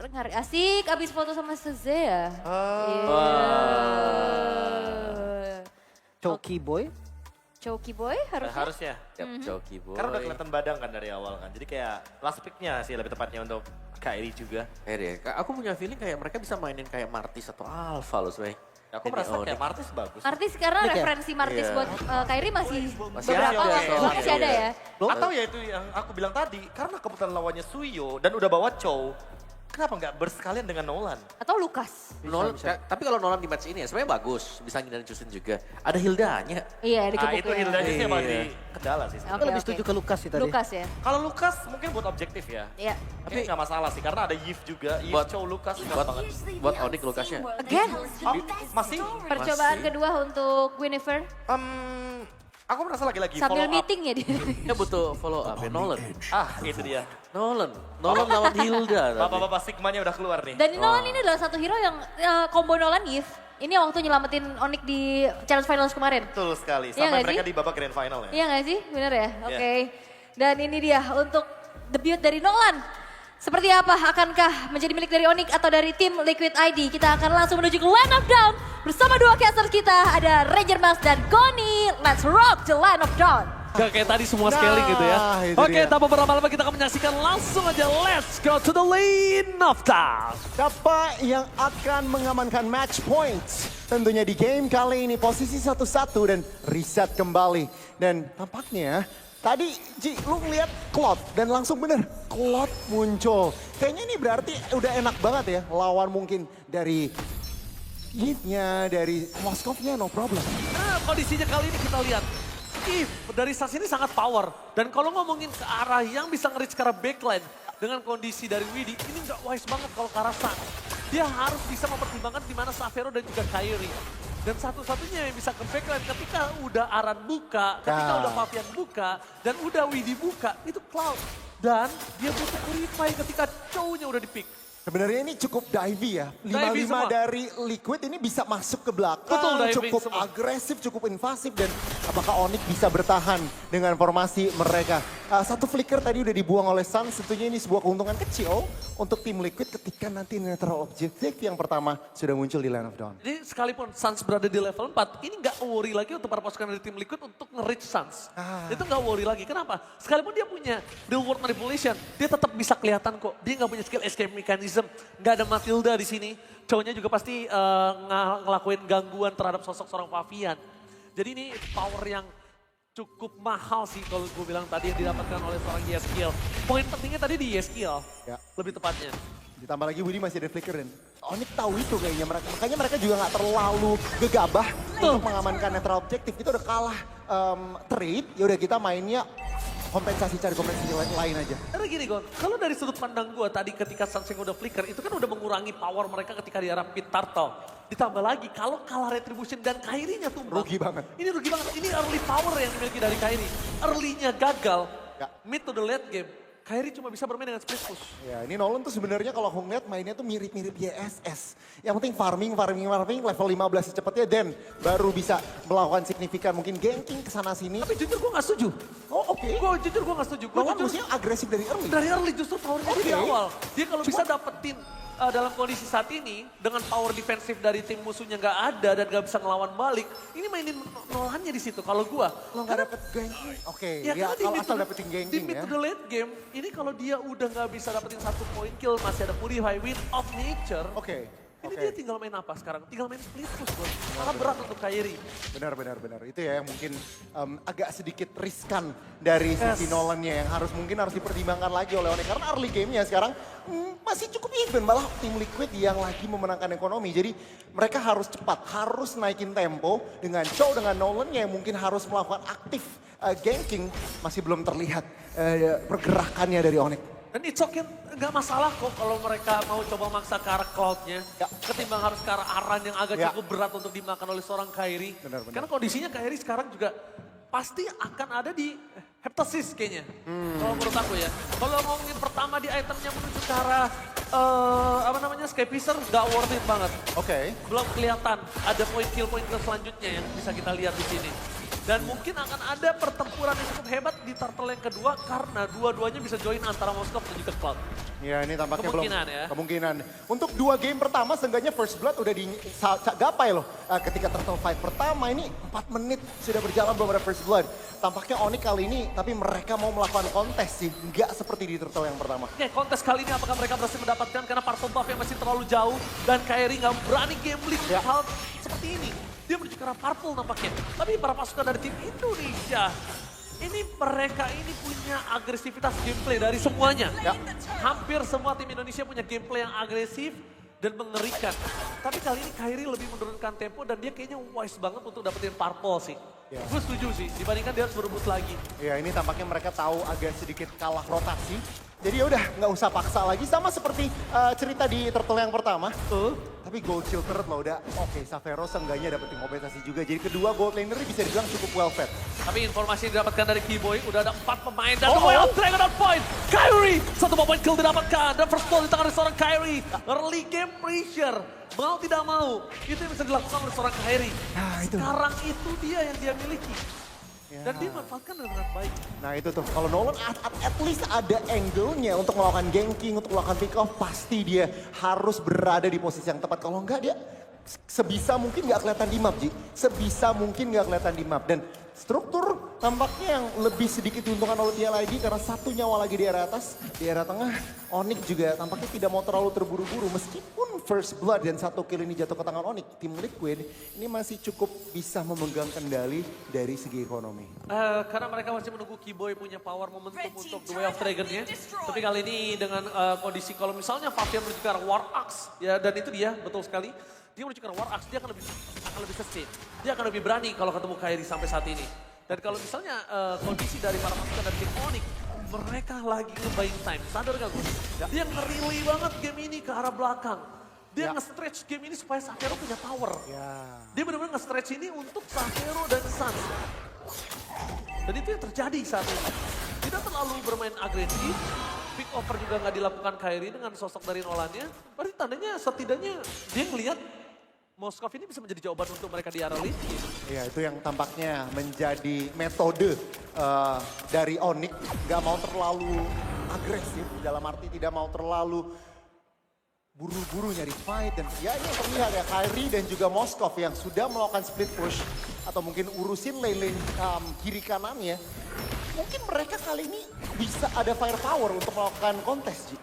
Ngari asik abis foto sama Sezea. Choki boy. Choki boy harusnya. Harusnya. Joki boy. Karena udah kelihatan badang kan dari awal kan. Jadi kayak last pick-nya sih lebih tepatnya untuk Kyrie juga. Aku punya feeling kayak mereka bisa mainin kayak Martis atau Alpha loh sebenarnya. Aku merasa kayak Martis bagus. Artis karena Nick ya? referensi Martis Iya. buat Kyrie masih Masih beberapa ada, masih ada ya. Atau ya itu yang aku bilang tadi, karena kebetulan lawannya Suyo dan udah bawa Chow, kenapa nggak bersekalian dengan Nolan? Atau Lukas. Nolan, tapi kalau Nolan di match ini ya sebenarnya bagus, bisa ngindarin Justin juga. Ada Hildanya. Iya, Nah dikebuk itu Hilda sih yang paling Iya. di kendala sih. Oke, Aku lebih oke. setuju ke Lukas sih tadi. Lukas ya. Kalau Lukas mungkin buat objektif ya. Iya. Tapi nggak masalah sih, karena ada Yves juga. Yves, Buat- Chow, Lukas, Buat, buat banget. buat Onyx Lukasnya. Again. Oh, masih? Percobaan Masih. kedua untuk Guinevere. Aku merasa lagi-lagi Sambil follow up. meeting ya dia. Dia butuh follow up ya, Nolan. Itu dia. Nolan lawan Hilda. tadi. Bapak-bapak Sigmanya udah keluar nih. Dan Nolan ini adalah satu hero yang combo Nolan Yves. Ini yang waktu nyelamatin Onyx di Challenge Finals kemarin. Betul sekali, Iya sampai nggak mereka sih? di babak grand final ya. Iya gak sih? Bener ya? Oke. Dan ini dia untuk debut dari Nolan. Seperti apa? Akankah menjadi milik dari Onyx atau dari tim Liquid ID? Kita akan langsung menuju ke Land of Dawn. Bersama dua caster kita, ada Ranger Mas dan Goni. Let's rock the Land of Dawn. Gak kayak tadi semua scaling gitu ya. itu Oke, dia. tanpa berlama-lama kita akan menyaksikan langsung aja. Let's go to the lane of town. Siapa yang akan mengamankan match points? Tentunya di game kali ini posisi 1-1 dan reset kembali. Dan tampaknya tadi Ji, lu ngeliat Cloud dan langsung bener Cloud muncul. Kayaknya ini berarti udah enak banget ya lawan mungkin dari Yves-nya, dari Moskovnya no problem. Nah, kondisinya kali ini kita lihat. If dari Sas ini sangat power. Dan kalau ngomongin ke arah yang bisa nge-reach ke arah backline. Dengan kondisi dari Widi, ini nggak wise banget kalau ke arah San. Dia harus bisa mempertimbangkan di mana Savero dan juga Kyrie. Dan satu-satunya yang bisa ke backline ketika udah Aran buka, ketika Nah. udah Fabian buka, dan udah Widi buka, itu Cloud. Dan dia butuh purify ketika Chow-nya udah di-pick. Sebenarnya ini cukup divey ya. Divey 5-5 semua. dari Liquid ini bisa masuk ke belakang. Betul, diving cukup semua. agresif, cukup invasif. Dan apakah Onyx bisa bertahan dengan formasi mereka. Satu flicker tadi udah dibuang oleh Suns. Tentunya ini sebuah keuntungan kecil untuk tim Liquid ketika nanti neutral objective yang pertama sudah muncul di Land of Dawn. Jadi sekalipun Suns berada di level 4, ini nggak worry lagi untuk para pasukan dari tim Liquid untuk nge-reach Suns. Itu nggak worry lagi. Kenapa? Sekalipun dia punya the word manipulation, dia tetap bisa kelihatan kok. Dia nggak punya skill escape mechanism. Nggak ada Matilda di sini. Cowoknya juga pasti ngelakuin gangguan terhadap sosok seorang Fabian. Jadi ini power yang cukup mahal sih kalau gue bilang tadi yang didapatkan oleh seorang Yeskiel. Poin pentingnya tadi di Yeskiel, Ya. lebih tepatnya. Ditambah lagi Woody masih ada flicker dan Onyx tahu itu kayaknya mereka. Makanya mereka juga nggak terlalu gegabah untuk mengamankan netral objektif. Kita udah kalah trade, yaudah kita mainnya cari kompensasi lain aja. Karena gini Gon, kalau dari sudut pandang gue tadi ketika Sunsing udah flicker itu kan udah mengurangi power mereka ketika di arah pit turtle. Ditambah lagi kalau kalah retribution dan Kyrie-nya tumbang. Rugi banget. Ini rugi banget, ini early power yang dimiliki dari Kyrie. Early-nya gagal, Ya. mid to the late game. Kyrie cuma bisa bermain dengan split push. Ya ini Nolan tuh sebenarnya kalau aku ngeliat mainnya tuh mirip-mirip YSS. Yang penting farming level 15 secepatnya dan baru bisa melakukan signifikan mungkin ganking kesana sini. Tapi jujur gue gak setuju. Oh oke. Jujur gue gak setuju. Gue Nolan jujur maksudnya agresif dari early. dari early justru powernya Oke. di awal. Dia kalau bisa dapetin dalam kondisi saat ini dengan power defensif dari tim musuhnya nggak ada dan nggak bisa ngelawan balik, ini mainin Nolannya di situ. Kalau gua, Kalau nggak dapet ganking, oke. ya Ya, karena di kalau mid asal to the- dapetin di ganking mid ya. to the late game, ini kalau dia udah nggak bisa dapetin 1 point kill, masih ada Purify Wind of Nature. Oke. Ini oke. dia tinggal main apa sekarang? Tinggal main split push bos. Karena berat untuk Kyrie. Benar. Itu ya yang mungkin agak sedikit riskan dari sisi Nolan-nya yang mungkin harus dipertimbangkan lagi oleh Onyx. Karena early game-nya sekarang masih cukup even. Malah tim Liquid yang lagi memenangkan ekonomi. Jadi mereka harus cepat, harus naikin tempo dengan Chow, dengan Nolan-nya yang mungkin harus melakukan aktif ganking. Masih belum terlihat pergerakannya dari Onyx. Dan it's okay, nggak masalah kok kalau mereka mau coba maksa ke arah Cloud-nya. Ya. Ketimbang harus ke arah Aran yang agak Ya. cukup berat untuk dimakan oleh seorang Kyrie. Benar. Karena kondisinya Kyrie sekarang juga pasti akan ada di Heptasis kayaknya. Kalau menurut aku ya. Kalau ngomongin pertama di itemnya menuju ke arah Skypicer, nggak worth it banget. Oke. Belum kelihatan ada point kill selanjutnya yang bisa kita lihat di sini. Dan mungkin akan ada pertempuran yang cukup hebat di turtle yang kedua karena dua-duanya bisa join antara Moskov dan juga Cloud. Ya ini tampaknya Kemungkinan belum ya. kemungkinan. Untuk 2 game pertama seenggaknya First Blood udah digapai loh. Ketika Turtle Fight pertama ini 4 menit sudah berjalan belum ada First Blood. Tampaknya Onyx kali ini tapi mereka mau melakukan kontes sih. Nggak seperti di Turtle yang pertama. Oke, kontes kali ini apakah mereka berhasil mendapatkan karena Purple Buff yang masih terlalu jauh dan Kairi nggak berani gambling Ya. hal seperti ini. Dia menuju ke arah Purple nampaknya. Tapi para pasukan dari tim Indonesia, ini mereka ini punya agresivitas gameplay dari semuanya. Ya. Hampir semua tim Indonesia punya gameplay yang agresif dan mengerikan. Tapi kali ini Kairi lebih menurunkan tempo dan dia kayaknya wise banget untuk dapetin Purple sih. Ya. Gue setuju sih, dibandingkan dia harus berebut lagi. Ya ini tampaknya mereka tahu agak sedikit kalah rotasi. Jadi ya udah nggak usah paksa lagi sama seperti cerita di Turtle yang pertama. Tapi gold shield turret loh udah oke, Savero seenggaknya dapetin kompensasi juga. Jadi kedua gold laner bisa dibilang cukup well fed. Tapi informasi yang didapatkan dari Keyboy, udah ada 4 pemain dan Oh, Royal oh. Dragon on point. Kyrie, 1 point kill didapatkan. Dan first ball di tangan seorang Kyrie. Early game pressure, mau tidak mau, itu yang bisa dilakukan oleh seorang Kyrie. Nah, itu. Sekarang itu dia yang dia miliki. Ya. Dan dia manfaatkan dengan baik. Nah itu tuh, kalau Nolan at least ada angle-nya untuk melakukan ganking, untuk melakukan pick off, pasti dia harus berada di posisi yang tepat. Kalau enggak dia sebisa mungkin nggak kelihatan di map, Ji. Sebisa mungkin nggak kelihatan di map. Dan struktur tampaknya yang lebih sedikit diuntungkan oleh TLID karena 1 nyawa lagi di area atas. Di area tengah, Onyx juga tampaknya tidak mau terlalu terburu-buru. Meskipun first blood dan 1 kill ini jatuh ke tangan Onyx, tim Liquid ini masih cukup bisa memegang kendali dari segi ekonomi. Karena mereka masih menunggu Keyboy punya power momentum untuk The Way of Dragon-nya. Tapi kali ini dengan kondisi kalau misalnya Fabian menuju ke arah War Axe, ya dan itu dia, betul sekali. Dia menuju ke arah War Axe, dia akan lebih sustain. Dia akan lebih berani kalau ketemu Kairi sampai saat ini. Dan kalau misalnya kondisi dari para pasukan dari tim Onyx, mereka lagi nge-buying time. Sadar gak Gus? Dia nge-relay banget game ini ke arah belakang. Dia nge-stretch game ini supaya Savero punya power. Dia benar-benar nge-stretch ini untuk Savero dan Suns. Dan itu yang terjadi saat ini. Tidak terlalu bermain agresif. Pick over juga nggak dilakukan Kairi dengan sosok dari Nolannya. Berarti tandanya setidaknya dia ngelihat Moskov ini bisa menjadi jawaban untuk mereka di area lane. Ya itu yang tampaknya menjadi metode dari Onyx. Gak mau terlalu agresif, dalam arti tidak mau terlalu buru-buru nyari fight. Dan ya ini yang terlihat ya, Kairi dan juga Moskov yang sudah melakukan split push. Atau mungkin urusin lane-lane kiri kanannya. Mungkin mereka kali ini bisa ada firepower untuk melakukan kontes, Ji.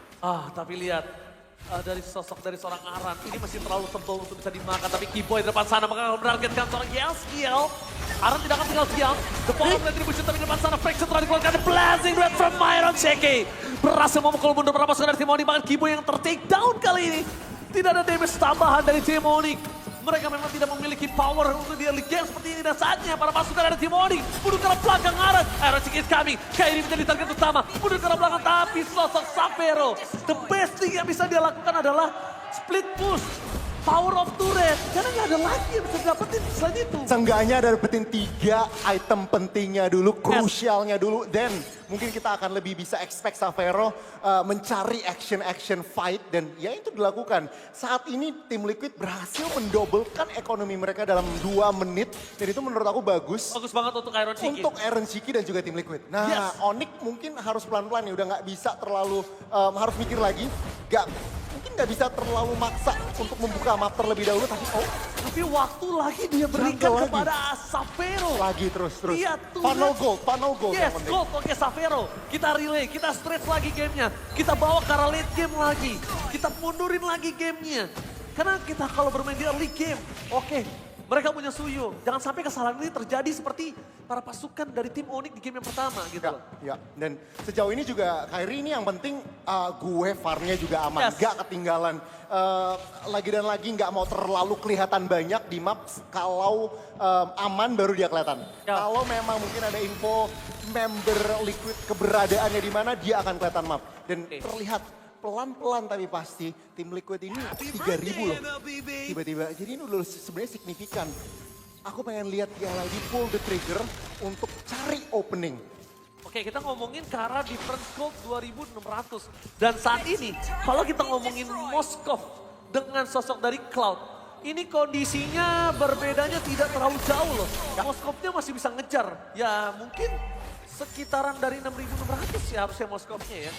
Tapi lihat. Dari sosok dari seorang Aran, ini masih terlalu tebal untuk bisa dimakan. Tapi Keyboy di depan sana bakal menargetkan seorang Yelskiel. Aran tidak akan tinggal diam. The ball retribution tapi di depan sana Fraction telah dikeluarkan. Blazing Red from Myron Cheke. Berhasil memukul mundur berapa pasukan dari tim Onyx. Bahkan Keyboy yang ter-take down kali ini. Tidak ada damage tambahan dari tim Onyx. Mereka memang tidak memiliki power untuk di early game seperti ini. Dan saatnya para pasukan dari tim Onyx mundur ke arah belakang Aran. Aran Cheke is coming. Kairi menjadi target utama. Mundur ke arah belakang tapi sosok Savero. The best thing yang bisa dia lakukan adalah split push. Power of turret. Karena nggak ada lagi yang bisa dapetin selain itu. Seenggaknya ada dapetin 3 item pentingnya dulu, krusialnya dulu. Dan mungkin kita akan lebih bisa expect Savero mencari action fight. Dan ya itu dilakukan. Saat ini tim Liquid berhasil mendobelkan ekonomi mereka dalam 2 menit. Dan itu menurut aku bagus. Bagus banget untuk Iron Chiki. Untuk Aaron Chiki dan juga tim Liquid. Nah, Yes. Onyx mungkin harus pelan-pelan nih, udah nggak bisa terlalu, harus mikir lagi. Mungkin nggak bisa terlalu maksa untuk membuka map terlebih dahulu, Tapi waktu lagi dia berikan Jungle lagi. kepada Savero. lagi terus. Lihat tuh. Funnel gold Yes, yang penting. gold. Oke, Savero. Kita relay, kita stretch lagi gamenya. Kita bawa ke arah late game lagi. Kita mundurin lagi gamenya. Karena kita kalau bermain di early game, oke. Mereka punya Suyo. Jangan sampai kesalahan ini terjadi seperti para pasukan dari tim Onyx di game yang pertama gitu loh. Ya, dan sejauh ini juga Kairi ini yang penting gue farmnya juga aman, Yes. gak ketinggalan. Lagi dan lagi nggak mau terlalu kelihatan banyak di map, kalau aman baru dia kelihatan. Ya. Kalau memang mungkin ada info member Liquid keberadaannya di mana, dia akan kelihatan map. Dan Oke. terlihat pelan-pelan tapi pasti tim Liquid ini 3.000 loh. Tiba-tiba, jadi ini udah sebenarnya signifikan. Aku pengen lihat TLID pull the trigger untuk cari opening. Oke, kita ngomongin ke arah difference gold 2.600. Dan saat ini, kalau kita ngomongin Moskov dengan sosok dari Cloud, Ini kondisinya berbedanya tidak terlalu jauh loh. Moskopnya masih bisa ngejar. Ya mungkin sekitaran dari 6.600 ya harusnya Moskopnya ya.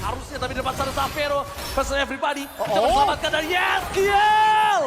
Harusnya, tapi di depan sana Xavero versus everybody. Coba selamatkan dari Yeskiel.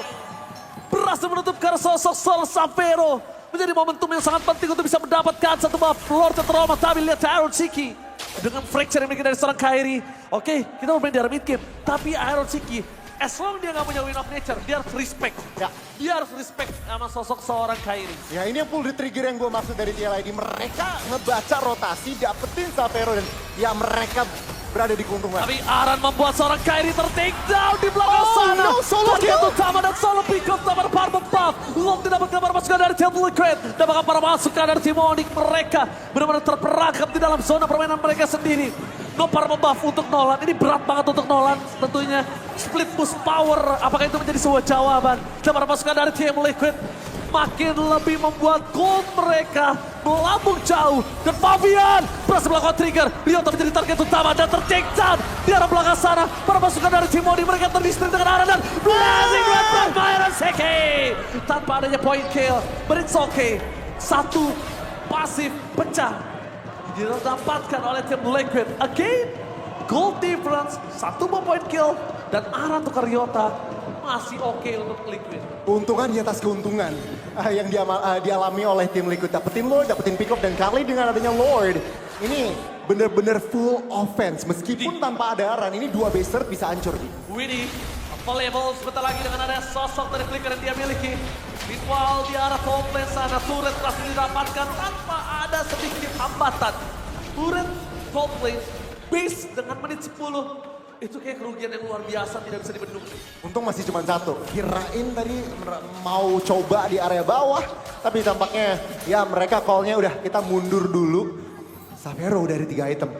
Berhasil menutup karena sosok Sol Xavero. Menjadi momentum yang sangat penting untuk bisa mendapatkan satu buff Lord Trauma. Tapi lihat Iron Shiki dengan fracture yang dimiliki dari seorang Kairi. Oke, kita bermain di arah mid game. Tapi Iron Shiki, as long dia nggak punya win of nature, dia harus respect. Ya. Dia harus respect sama sosok seorang Kairi. Ya ini yang pull the trigger yang gue maksud dari TLID. Mereka ngebaca rotasi, dapetin Xavero dan ya mereka berada di keuntungan. Tapi Aran membuat seorang Kairi ter-take down di belakang sana. No, solo Target kill. utama dan solo pick up sama Parma Buff. Long tidak kabar masukan dari Team Liquid. Dapatkan para masukan dari Team Onyx. Mereka benar-benar terperangkap di dalam zona permainan mereka sendiri. No Parma Buff untuk Nolan. Ini berat banget untuk Nolan tentunya. Split boost power. Apakah itu menjadi sebuah jawaban? Dapat masukan dari Team Liquid. Makin lebih membuat gold mereka melambung jauh. Dan Fabian berhasil melakukan trigger. Ryota menjadi target utama dan ter-take down di arah belakang sana. Para pasukan dari Team Onyx mereka terdistrik dengan arah dan blazing red from Myron Seki. Tanpa adanya point kill. But it's okay. Satu pasif pecah didapatkan oleh Team Liquid. Again, gold difference. Satu point kill dan arah untuk Ryota masih oke untuk Liquid. Keuntungan di atas keuntungan yang dialami oleh tim Liquid. Dapetin Lord, dapetin pick up, dan kali dengan adanya Lord, ini bener-bener full offense. Meskipun tanpa ada Aran, ini dua baser bisa hancur. Widdy, available sebentar lagi dengan ada sosok dari Flicker yang dia miliki. Meanwhile di arah top lane sana, turret berhasil didapatkan tanpa ada sedikit hambatan. Turret top lane, base dengan menit 10. Itu kayak kerugian yang luar biasa, tidak bisa dibendung. Untung masih cuma satu. Kirain tadi mau coba di area bawah, tapi tampaknya ya mereka call-nya udah kita mundur dulu. Xavero udah ada 3 item.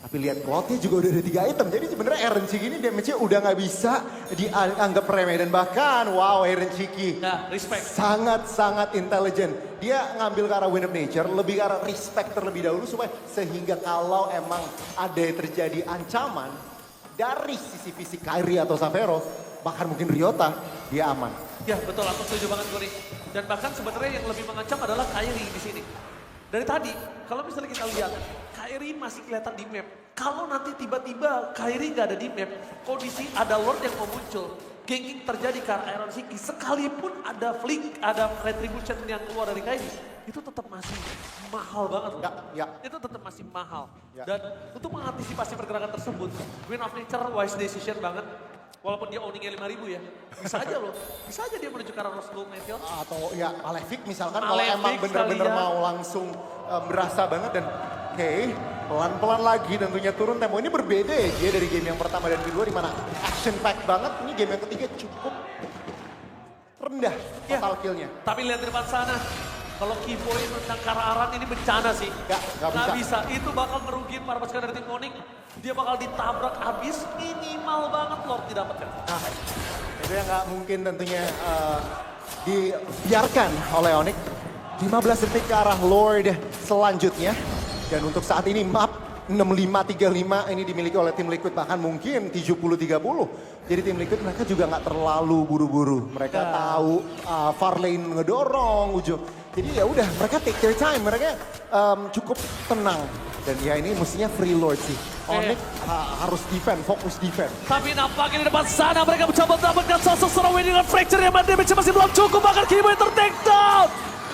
Tapi lihat Cloud-nya juga udah ada 3 item. Jadi sebenarnya Eren Shiki ini damage-nya udah nggak bisa dianggap remeh. Dan bahkan wow, Eren Shiki Nah, respect. sangat-sangat intelijen. Dia ngambil ke arah Wind of Nature, lebih ke arah respect terlebih dahulu supaya sehingga kalau emang ada yang terjadi ancaman dari sisi fisik Kairi atau Xavero, bahkan mungkin Ryota, dia aman. Ya betul, aku setuju banget Gori. Dan bahkan sebenarnya yang lebih mengancam adalah Kairi di sini. Dari tadi, kalau misalnya kita lihat, Kairi masih kelihatan di map. Kalau nanti tiba-tiba Kairi nggak ada di map, kondisi ada Lord yang mau muncul, ganking terjadi karena Iron Shiki, sekalipun ada flick, ada retribution yang keluar dari Kairi, itu tetap masih mahal banget loh. Ya. Itu tetap masih mahal. Ya. Dan untuk mengantisipasi pergerakan tersebut, Wind of Nature wise decision banget. Walaupun dia owningnya 5.000 ya, bisa aja loh. Bisa aja dia menuju ke arah Rose Gold Meteor. Atau ya Malefic misalkan kalau Malefic emang bener-bener sekali ya. mau langsung berasa banget dan oke, pelan-pelan lagi tentunya turun tempo. Ini berbeda ya Jay, dari game yang pertama dan kedua di mana action pack banget. Ini game yang ketiga cukup rendah total killnya. Tapi lihat di depan sana, kalau Keyboy tentang ke arah Aran ini bencana sih. Nggak bisa. Itu bakal merugikan para pasukan dari tim Onyx. Dia bakal ditabrak habis, minimal banget Lord didapatkan. Nah, itu yang nggak mungkin tentunya dibiarkan oleh Onyx. 15 detik ke arah Lord selanjutnya. Dan untuk saat ini map 65-35 ini dimiliki oleh tim Liquid, bahkan mungkin 70-30. Jadi tim Liquid mereka juga nggak terlalu buru-buru. Mereka tahu far lane ngedorong ujung. Jadi ya udah mereka take their time, mereka cukup tenang. Dan ya ini mestinya free Lord sih. Onyx harus defend, fokus defend. Tapi nampaknya di depan sana mereka mencoba mendapatkan sosok seorang Winning dengan fracture yang damage masih belum cukup. Bahkan Keyboy ter-take down.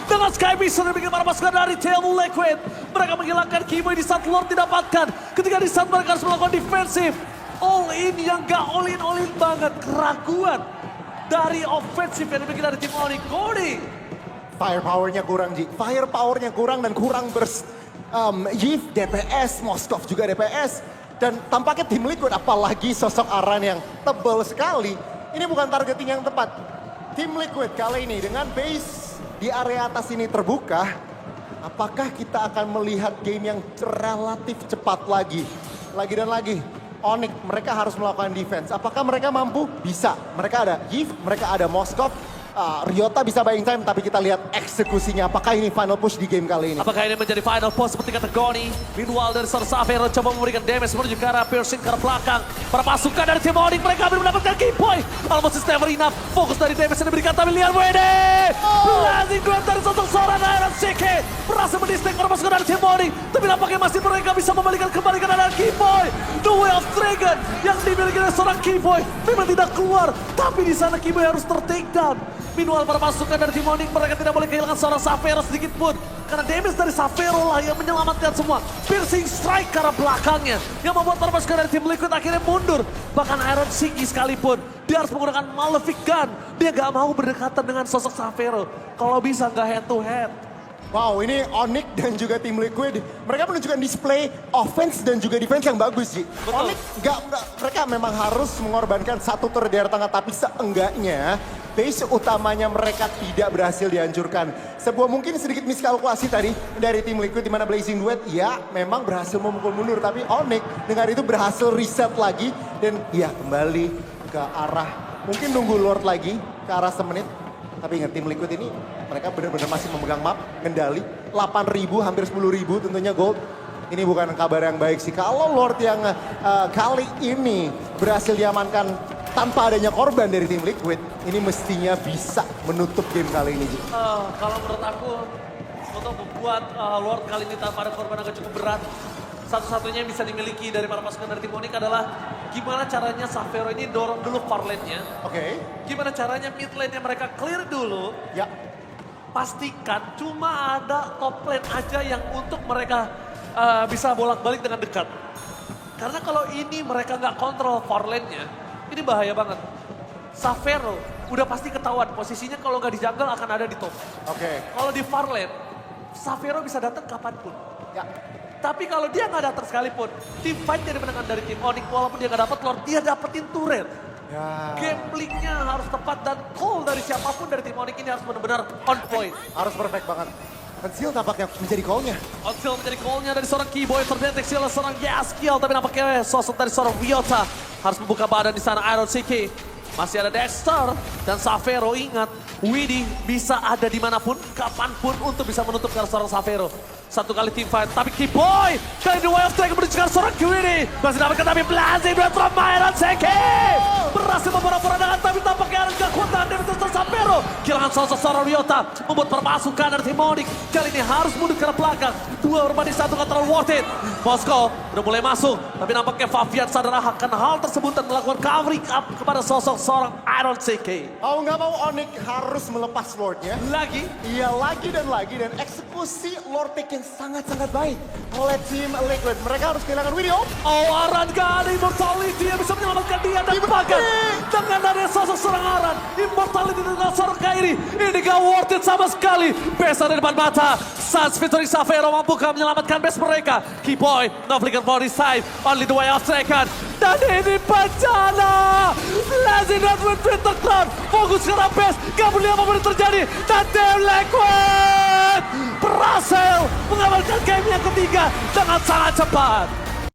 Dengan Sky Beast sudah bikin para pasukan dari Team Liquid. Mereka menghilangkan Keyboy di saat Lord didapatkan. Ketika di saat mereka harus melakukan defensif. All in yang gak all in banget. Keraguan dari offensif yang dibikin dari tim Onyx. Cody. Firepower-nya kurang, Ji. Firepower-nya kurang dan kurang burst. Yves DPS, Moskov juga DPS. Dan tampaknya tim Liquid, apalagi sosok Aran yang tebal sekali. Ini bukan targeting yang tepat. Tim Liquid kali ini dengan base di area atas ini terbuka. Apakah kita akan melihat game yang relatif cepat lagi? Lagi dan lagi. Onyx, mereka harus melakukan defense. Apakah mereka mampu? Bisa. Mereka ada Yves, mereka ada Moskov. Ryota bisa buying time, tapi kita lihat eksekusinya. Apakah ini final push di game kali ini? Apakah ini menjadi final push seperti kata Goni? Meanwhile dari Xavier coba memberikan damage menuju ke arah piercing ke arah belakang. Para pasukan dari tim Onyx mereka ambil mendapatkan key point. Almost is never enough. Fokus dari damage yang diberikan tapi lihat WD. Blazing Grab dari sosok seorang Iron Seke. Berhasil mendistek para pasukan dari tim Onyx. Tapi nampaknya masih mereka bisa membalikan kembali ke arah key point. The Way of Dragon yang dimiliki oleh seorang key point memang tidak keluar. Tapi di sana key point harus ter-take down. Meanwhile para pasukan dari tim Onyx mereka tidak boleh kehilangan seorang Xavier sedikit pun. Karena damage dari Xavier lah yang menyelamatkan semua. Piercing strike ke arah belakangnya. Yang membuat para pasukan dari tim Liquid akhirnya mundur. Bahkan Iron Siki sekalipun. Dia harus menggunakan Malefic Gun. Dia gak mau berdekatan dengan sosok Xavier. Kalau bisa gak head to head. Wow, ini Onyx dan juga tim Liquid, mereka menunjukkan display offense dan juga defense yang bagus, Ji. Onyx mereka memang harus mengorbankan satu tur di area tengah, tapi seenggaknya base utamanya mereka tidak berhasil dihancurkan. Sebuah mungkin sedikit miskalkulasi tadi dari tim Liquid di mana Blazing Duet ya memang berhasil memukul mundur, tapi Onyx dengan itu berhasil reset lagi dan ya kembali ke arah mungkin nunggu Lord lagi ke arah semenit. Tapi ingat tim Liquid ini mereka benar-benar masih memegang map, kendali 8.000 hampir 10.000 tentunya gold. Ini bukan kabar yang baik sih. Kalau Lord yang kali ini berhasil diamankan tanpa adanya korban dari tim Liquid, ini mestinya bisa menutup game kali ini, Ji. Kalau menurut aku untuk membuat Lord kali ini tanpa ada korban agak cukup berat. Satu-satunya yang bisa dimiliki dari para pasukan dari tim Onyx adalah gimana caranya Xavier ini dorong dulu far lane-nya. Oke. Gimana caranya mid lane-nya mereka clear dulu. Ya. Pastikan cuma ada top lane aja yang untuk mereka bisa bolak-balik dengan dekat. Karena kalau ini mereka nggak kontrol far lane-nya, ini bahaya banget. Xavier udah pasti ketahuan posisinya kalau nggak di jungle akan ada di top. Oke. Kalau di far lane, Xavier bisa datang kapanpun. Ya. Tapi kalau dia nggak datang sekalipun, tim fight jadi menangkan dari tim Onyx walaupun dia nggak dapat Lord, dia dapetin turret. Ya. Gamblingnya harus tepat dan call dari siapapun dari tim Onyx ini harus benar-benar on point. Harus perfect banget. Conceal tampaknya menjadi call-nya. Conceal menjadi call-nya dari seorang Keyboy, terdeteksi oleh seorang Yaskiel, tapi nampaknya sosok dari seorang Ryota harus membuka badan di sana. Iron Siki masih ada Dexter dan Xavier. Ingat, Widdy bisa ada dimanapun, kapanpun untuk bisa menutup karena seorang Xavier. Satu kali team fight, tapi Keyboy kali ini Way of Dragon menunjukkan seorang Widdy masih dapatkan, tapi Blazing Duet from Iron Siki berhasil memperapura dengan, tapi tampaknya gak kuat dengan David Xavier. Kehilangan sosok seorang Ryota membuat permasukan dari tim Onyx kali ini harus mundur ke arah belakang. 2 berbanding 1 gak terlalu worth it. Moskow udah mulai masuk, tapi nampaknya Fabian sadar akan hal tersebut dan melakukan covering up kepada sosok seorang Iron Siki. Mau nggak mau Onyx harus melepas Lordnya. Lagi Iya lagi dan eksekusi Lord Pick yang sangat-sangat baik oleh tim Liquid. Mereka harus kehilangan video. Aran kali Immortality yang bisa menyelamatkan dia dan bahkan dengan ada sosok seorang Aran Immortality dengan seorang Kairi ini gak worth it sama sekali. Best ada di depan mata. Suns featuring Xavier mampukah menyelamatkan best mereka. Keyboy no flicker for his side, only the Way of Dragon. Dan ini bencana. Blazing Duet with Twitter Cloud fokus ke arah best, gak boleh apapun yang terjadi. Dan Team Liquid berhasil mengamankan game yang ketiga dengan sangat cepat.